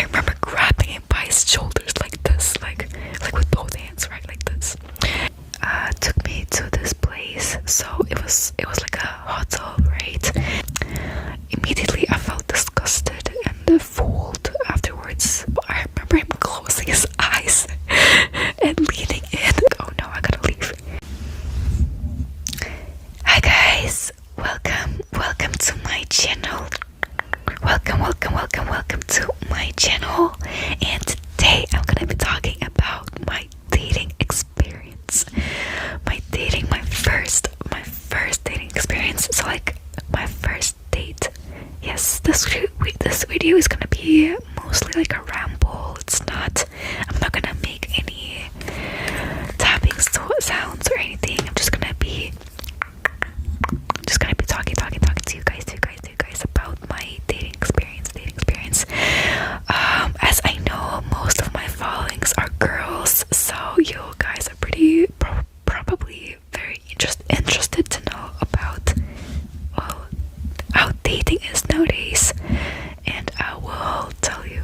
I remember grabbing him by his shoulders like this, like with both hands, right, like this. Took me to this place. So it was like a hot tub, right? Immediately I felt disgusted and fooled afterwards. I remember him closing his eyes and leaning in. Oh no, I gotta leave. Hi guys, welcome to my channel. Welcome to my channel. And today I'm gonna be talking about my dating experience. My first dating experience. So like my first date. Yes, this video is gonna be mostly like a ramble. I'm not gonna make any tapping sounds or anything. I'm just gonna be talking to you guys about my dating experience. As I know, most of my followings are girls, so you guys are pretty probably very interested to know about, well, how dating is nowadays. And I will tell you,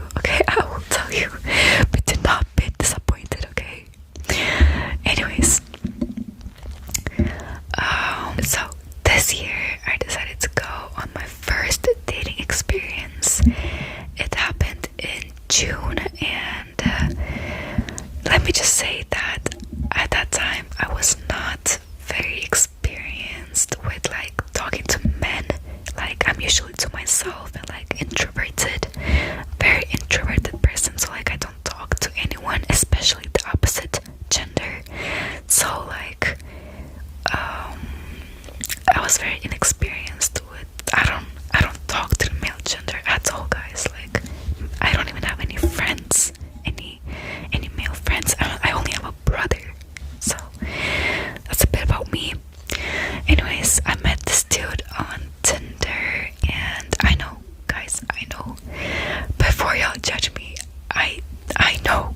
but do not be disappointed, okay? Anyways, so this year I decided to go on my first dating experience. It happened in June, and let me just say that at that time I was not very experienced with like talking to men. Like I'm usually to myself and like very introverted person, so like I don't talk to anyone, especially the opposite gender. So like I was very inexperienced with I don't talk to the male gender at all, guys. Like I don't even have any friends, any male friends. I only have a brother. So that's a bit about me. Anyways, I met this dude on Tinder, and I know, guys, before y'all judge me, I know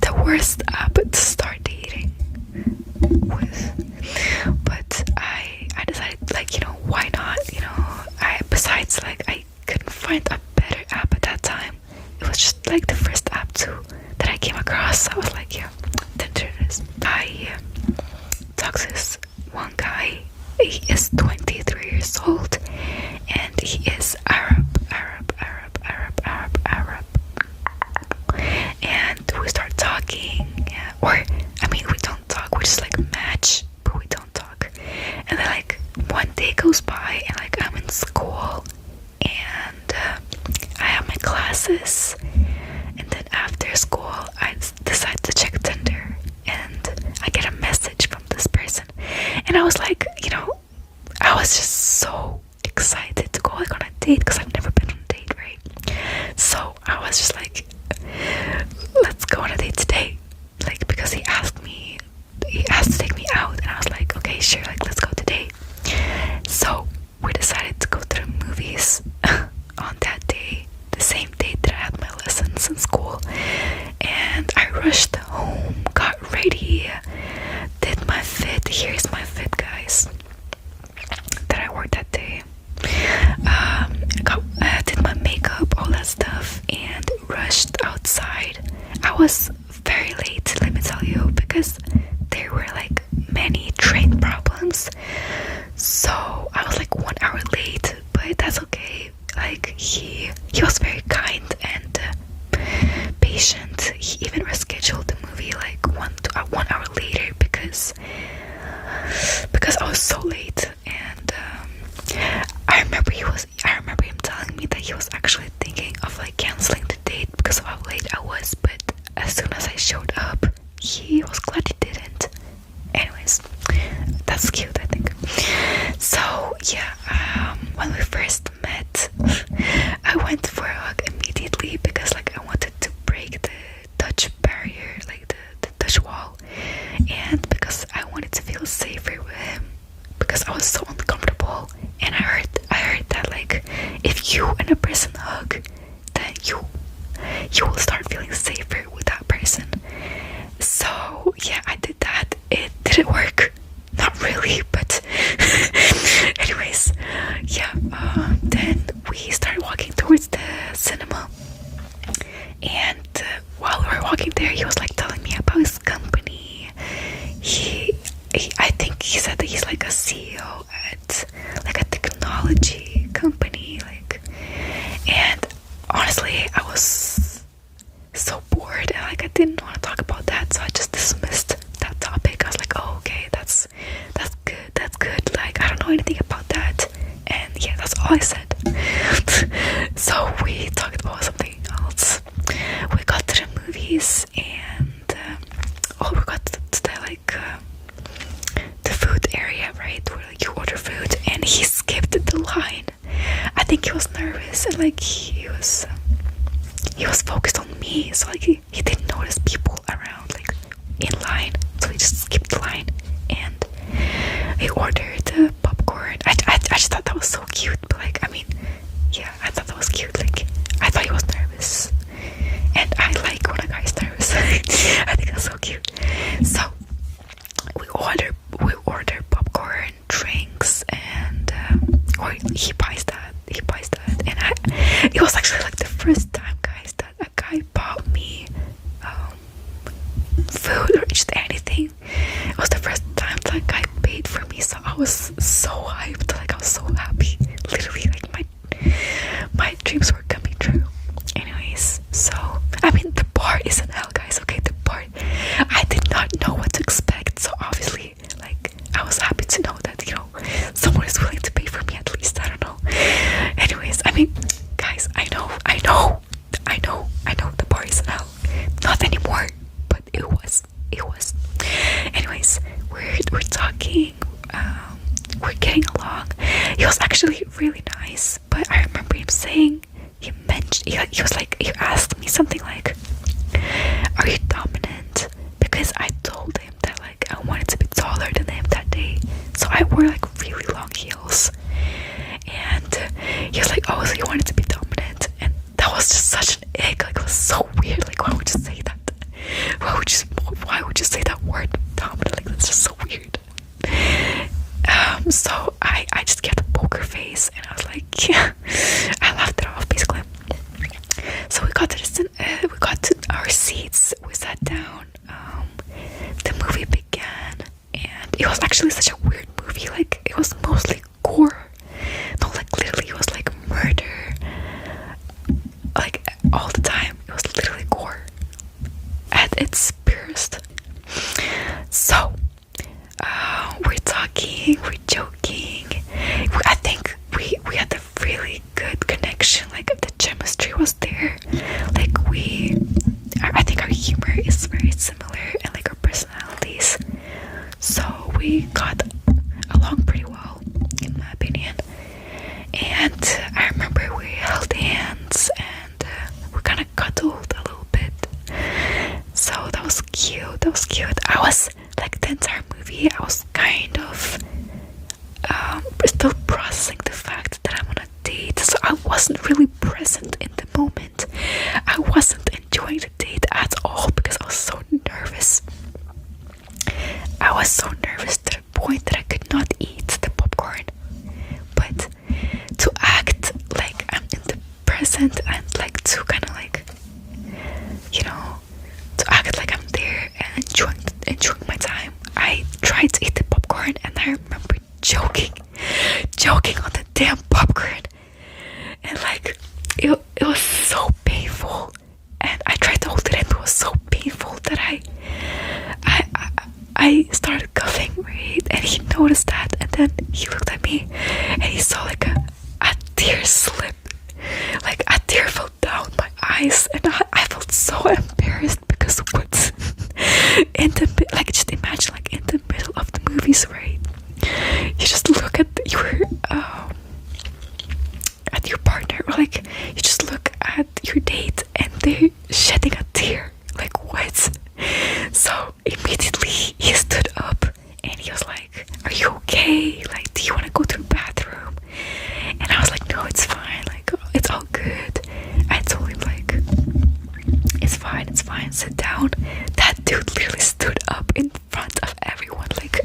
the worst app to start dating with. But I decided, like, why not? Besides, like, I couldn't find a better app at that time. It was just like the first app too that I came across. So I was like, yeah, Tinder it is. I talked to this one guy. He is 23 years old, and he is Arab. And we start talking, we don't talk. We just like match, but we don't talk. And then like one day goes by, and like I'm in school, and I have my classes, and then after school I decide to check Tinder, and I get a message from this person, and I was like, I was just so excited to go like on a date because I've never been on a date, right? So I was just like, let's go on a date today, like, because he asked to take me out, and I was like, okay, sure, like, let's go today. So we decided to go to the movies on that day, the same day that I had my lessons in school. And I rushed home, got ready, did my fit. Here's my fit, guys, that I wore that day. Did my makeup, all that stuff, and rushed outside. I was very late, let me tell you, because there were like many train problems. So I was like 1 hour late, but that's okay. Like he was very kind and patient. He even rescheduled the movie like 1 hour later because I was so late. And I remember him telling me that he was actually thinking of like canceling the date because of how late I was, but as soon as I showed up, he was glad he didn't. Anyways, that's cute, I think. So yeah, when we first met, I went for a hug immediately because like I wanted to break the touch barrier, like the touch wall, and because I wanted to feel safer with him, because I was so uncomfortable. And I heard that like if you and a person hug, then you will start feeling safer with that person. So yeah, I did that. It didn't work, not really, but anyways, yeah. Then we started walking towards the cinema, And while we were walking there, he was like telling me about his company. I think he said that he's like a CEO at like a technology company, like. And honestly, I was so bored and like I didn't want to talk about that, so I just dismissed that topic. I was like, oh, okay, that's good. Like, I don't know anything about that. And yeah, that's all I said. So we talked about something else. We got to the movies, and we got to the like the food area, right, where like you order food, and he skipped the line. I think he was nervous, and like he was focused on me, so like he didn't notice people around like in line, so he just skipped the line and he ordered the popcorn. I just thought that was so cute, but like, I mean, yeah, I thought that was cute. Like, I thought he was nervous, and I like when a guy's nervous. I think that's so cute. So we order popcorn, drinks, and or he buys that, and it was actually like the first time, guys, that a guy bought me food or just anything. It was the first time that a guy paid for me, so I was so hyped, like I was so happy. Literally, like my dreams were coming true. Anyways, so I mean, the bar is in hell, guys. Okay, the bar, I did not know what to expect, so obviously, like, I was happy to know that, you know, someone is willing to pay for me at least. I don't know. Anyways, I mean, guys, I know the bar is in hell. Not anymore, but it was. Anyways, we're talking, we're getting along. He was actually really nice, but I remember him saying, he asked me something like, are you dominant? Because I told him that like I wanted to be taller than him that day, so I wore like really long heels, and he was like, oh, so you wanted to be dominant? And that was just such an ick. Like, it was so weird. Like, why would you say that? Why would you say that word, dominant? Like, that's just so weird. So I just kept a poker face, and I was like, yeah, I laughed it off basically. So we got to our seats. We sat down. The movie began, and it was actually such a weird movie. Like, it was mostly gore. No, like, literally, it was like murder. Like, all the time, it was literally gore at its purest. So we're talking, we're joking. I think we had a really good connection. Like, the chemistry was there. Like, I think our humor is very similar, and like our personalities. So we got along pretty well, in my opinion. And I remember we held hands, and we kind of cuddled a little bit. So that was cute. I was like, the entire movie, I was kind of still processing the fact that I'm on a date, so I wasn't really present in the moment. I wasn't enjoying the date at all because I was so nervous. I was so nervous to the point that I could not eat the popcorn. But to act like I'm in the present, and like to kind of like, you know, to act like I'm there and enjoying my time, I tried to eat the popcorn, and I remember joking on the damn popcorn, and like it was so painful, and I tried to hold it in, but it was so painful that I started coughing, right? And he noticed that, and then he looked at me, and he saw like a tear slip, like a tear fell down my eyes, and I felt so embarrassed because what's in the, like, just imagine, like, in the middle of the movies, right? You just look at your partner, or like you just look at your date, and they're shedding a tear. Like, what? So immediately he stood up, and he was like, "Are you okay? Like, do you want to go to the bathroom?" And I was like, "No, it's fine. Like, it's all good." I told him like, it's fine, sit down." That dude literally stood up in front of everyone, like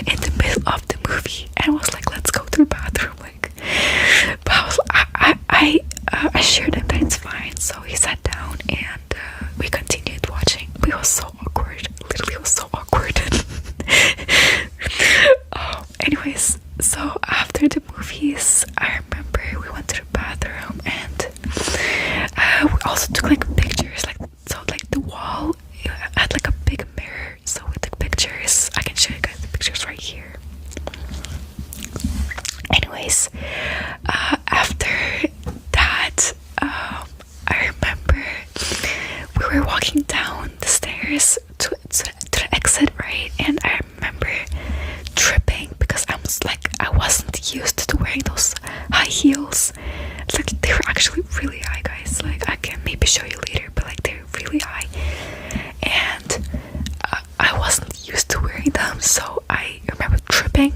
in the middle of the movie, and was like, "Let's go to the bathroom." Like, but I assured him that it's fine, so he sat down, and were walking down the stairs to the exit, right? And I remember tripping because I wasn't used to wearing those high heels. Like they were actually really high, guys. Like I can maybe show you later, but like they're really high, and I wasn't used to wearing them, so I remember tripping,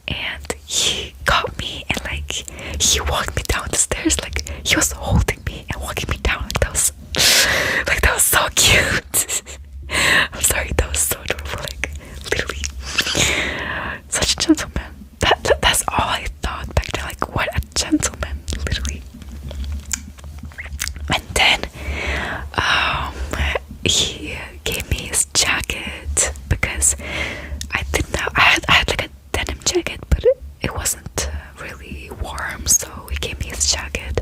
and he caught me, and like he walked me down the stairs, like he was holding me and walking me down. Like that was so cute. I'm sorry, that was so adorable. Like literally, such a gentleman. That's all I thought back then. Like what a gentleman, literally. And then he gave me his jacket because I didn't know. I had like a denim jacket, but it wasn't really warm, so he gave me his jacket,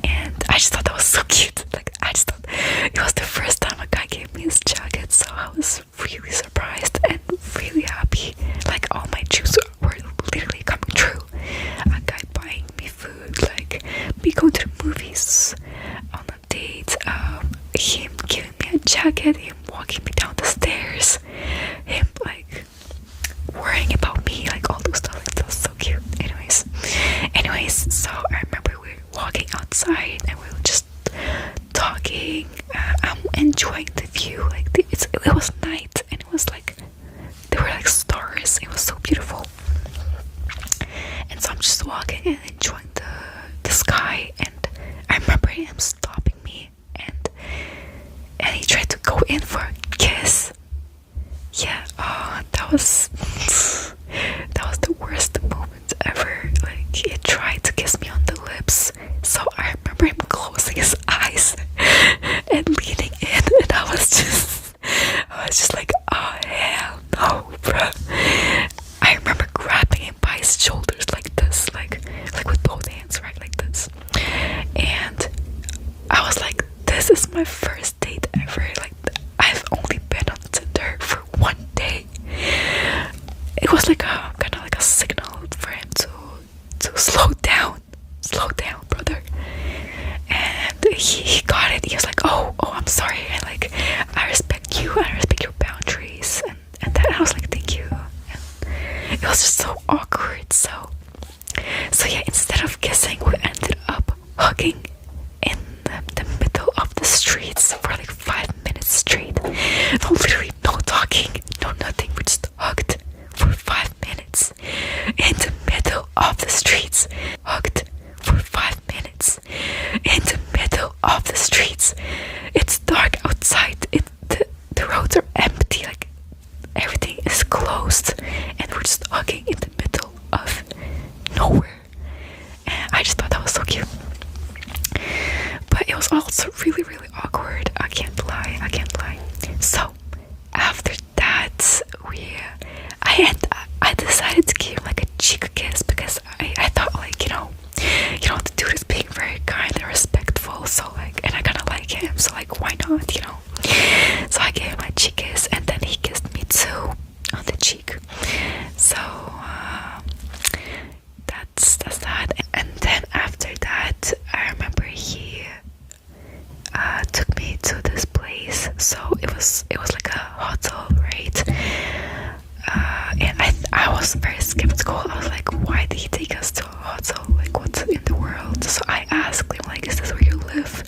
and I just thought that was so cute. Like I just thought it was the first time a guy gave me his jacket, so I was really surprised and really happy. Like all my dreams were literally coming true. A guy buying me food, like me going to the movies, on a date, him giving me a jacket, him walking me down the stairs, him like worrying about me, like all those stuff. Like that was so cute. Anyways, so I remember we were walking outside and we were just talking. I'm enjoying the view. Like it was night, and it was like there were like stars. It was so beautiful. And so I'm just walking and enjoying the sky. And I remember him stopping me, and he tried to go in for a kiss. Yeah, that was the worst moment ever. Like he tried to kiss me on the lips, so I remember him closing his eyes and leaning in, and I was just like, oh hell no, bro. I remember grabbing him by his shoulders like this, like with both hands, right, like this, and I was like, this is my first date ever. Like I've only been on Tinder for one day. It was like a kind of like a signal for him to slow down, brother. And he got it. He was like, oh, I'm sorry. And like, I respect you. I respect your boundaries. And then I was like, thank you. And it was just so awkward. So yeah, instead of kissing, we ended up hugging in the middle of the streets for like 5 minutes straight. No, literally no talking, no nothing. We just hugged for 5 minutes in the middle of the streets. Hugged for 5 minutes in the middle of the streets. It's dark outside. The roads are empty. Like everything is closed, and we're just hugging in the middle of nowhere. And I just thought that was so cute. But it was also really, really awkward. I can't lie. So after that, I decided to give him like a cheek kiss because I thought, like, you know, the dude is being very kind and respectful. So like, and I kind of like him. So like, why not? You know. So I gave him a cheek kiss, and then he kissed me too on the cheek. So that's that. And then after that, I remember he took me to this place. So it was like a hotel, right? And I was very skeptical. I was like, why did he take us to a hotel? Like, what's in the world? So I asked him, like, is this where you live?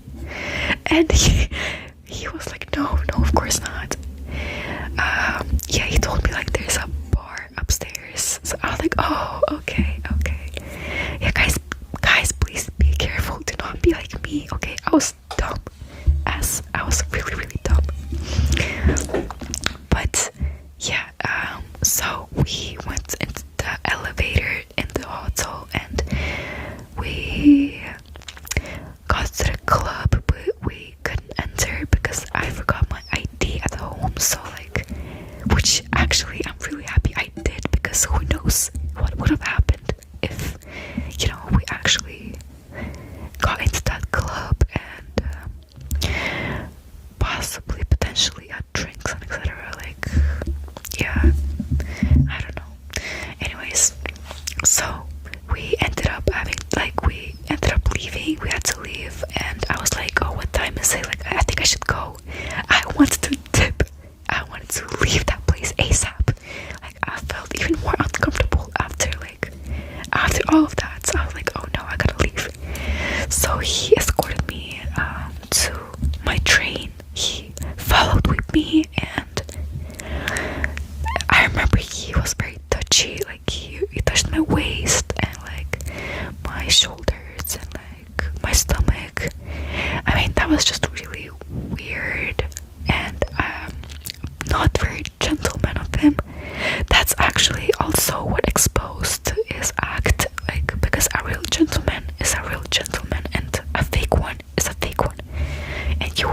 And he was like, no, of course not. Yeah, he told me like there's a bar upstairs. So I was like, oh, okay. Yeah, guys, please be careful. Do not be like me, okay? I was dumb. I was really, really dumb. But yeah, so we went into the elevator in the hotel, and we got to the club, but we couldn't enter because I forgot my ID at home. So like, which actually I'm really happy I did, because who knows what would have happened if, you know, we actually got into that club and possibly potentially had drinks and etc. Like, yeah, I don't know.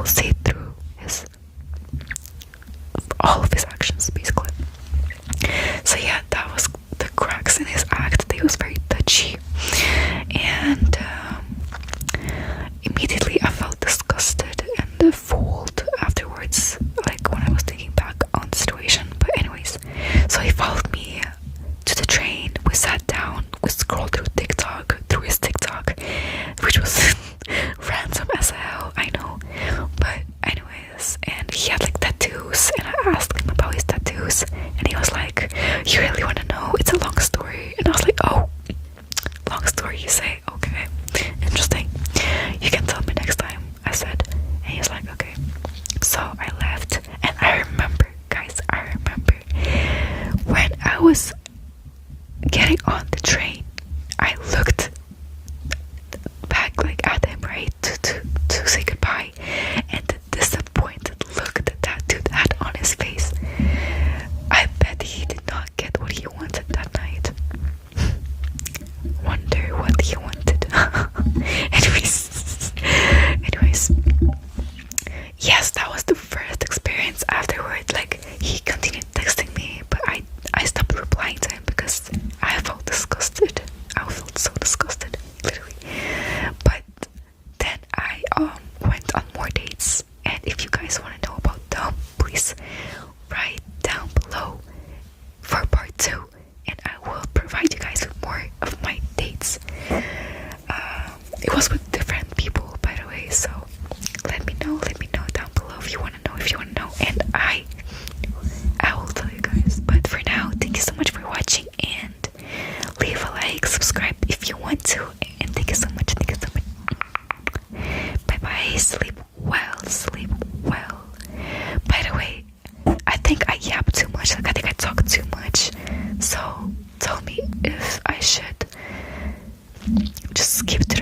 will see through his all of his actions basically. So yeah, that was the cracks in his act. He was very touchy, and immediately I felt disgusted and fooled afterwards, like when I was thinking back on the situation. But anyways, so he followed me to the train, we sat down, we scrolled through his TikTok, which was random as hell, I know. But anyways, and he had like tattoos, and I asked him about his tattoos, and he was like, you really want to know? It's a long story. And I was like, oh, long story you say? Okay, interesting. You can tell me next time, I said. And he was like, okay. So I left, and I remember, guys, when I was getting on the train, I looked back like at him, right, to say goodbye, and the disappointed look that dude had on his face. I bet he did not get what he wanted that night. Wonder what he wanted. anyways, yes, that was the first experience. Afterward, like, he continued texting me, but I stopped replying to him because I felt disgusted. I felt so disgusted, literally. But then I went on more dates, and if you guys want to know about them, please write down below for part 2, and I will provide you guys with more of my dates. It was with different people, by the way, so let me know down below if you want to know, and I will tell you guys. But for now, thank you so much for watching, and leave a like, subscribe if you want to, and thank you so much. Bye bye. Sleep well. By the way, I think I yap too much. Like, I think I talk too much. So tell me if I should just skip to the